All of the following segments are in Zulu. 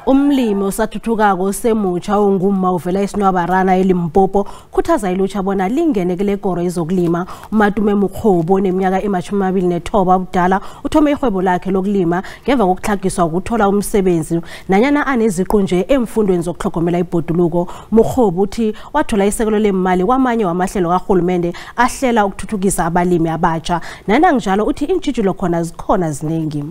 Umlimi osathuthukako osemutjha ongumma ovela eSenwabarana eLimpopo ukhuthaza ilutjha bona lingene kilekoro yezokulima. UMatome Mokgobu oneminyaka ematjhumi ubudala uthome irhwebo lakhe lokulima ngemva kokuhlagiswa ukuthola umsebenzi nanyana aneziqu nje emfundweni zokuhlogomela ibhoduluko. Mokgobu uthi wathola isekelo lemali kwamanye wamahlelo karhulumende ahlela ukuthuthukisa abalimi abatsha. Nananjalo uthi iintjhijilo khona zikhona zinengi.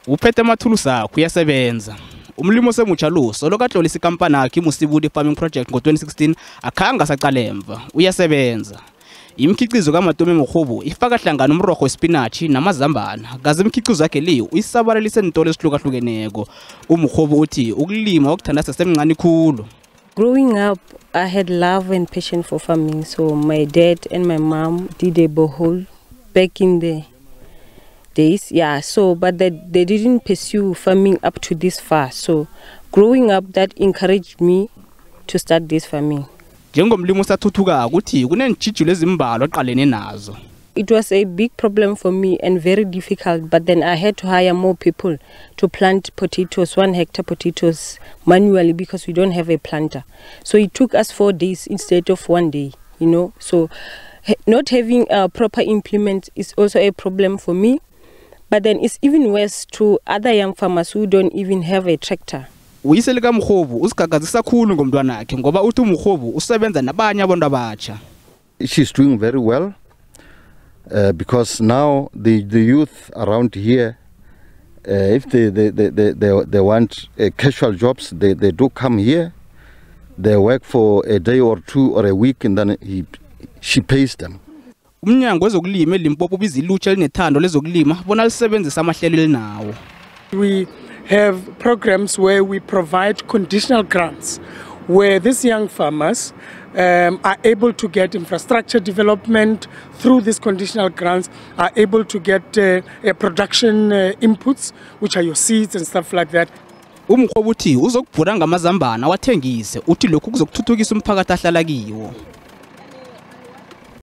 Uphethe amathulusi uyasebenza. Umlimi osemutjha lo soloko atlolisa ikampani yakhe iMusibudi Farming Project ngo-2016 akhanga sacalemva uyasebenza. Imikhiqizo kaMatome Mokgobu ifaka hlangana umrorho wespinatshi namazambana. Kaze imikhiqizo yakhe le uyisabalalisa ezintolo ezihlukahlukeneko. uMokgobu uthi ukulima okuthanda sesemncane khulu. Growing up, I had love and passion for farming, so my dad and my mom did a borehole back in the days, but they didn't pursue farming up to this far. So growing up, that encouraged me to start this farming. Njengomlimi osathuthukako uthi kuneentjhijilo ezimbalwa oqalene nazo. It was a big problem for me and very difficult, but then I had to hire more people to plant potatoes, 1 hectare potatoes manually because we don't have a planter. So it took us 4 days instead of 1 day, So not having a proper implement is also a problem for me. But then it's even worse to other young farmers who don't even have a tractor. Uyise lika Mokgobu usigagazisa khulu ngomntwana wakhe ngoba uthi uMokgobu usebenza nabanye abantu abatsha. She's doing very well because now the youth around here, if they want casual jobs, they do come here. They work for a day or 2 or a week, and then she pays them. Umnyango wezokulima eLimpopo ubiza ilutjha linethando lezokulima bona lisebenzisa amahlelo elinawo. We have programs where we provide conditional grants where these young farmers are able to get infrastructure development through these conditional grants, are able to get production inputs, which are your seeds and stuff like that. uMokgobu uthi uzokubhura ngamazambana wathengise uthi lokhu kuzokuthuthukisa umphakathi ahlala kiwo.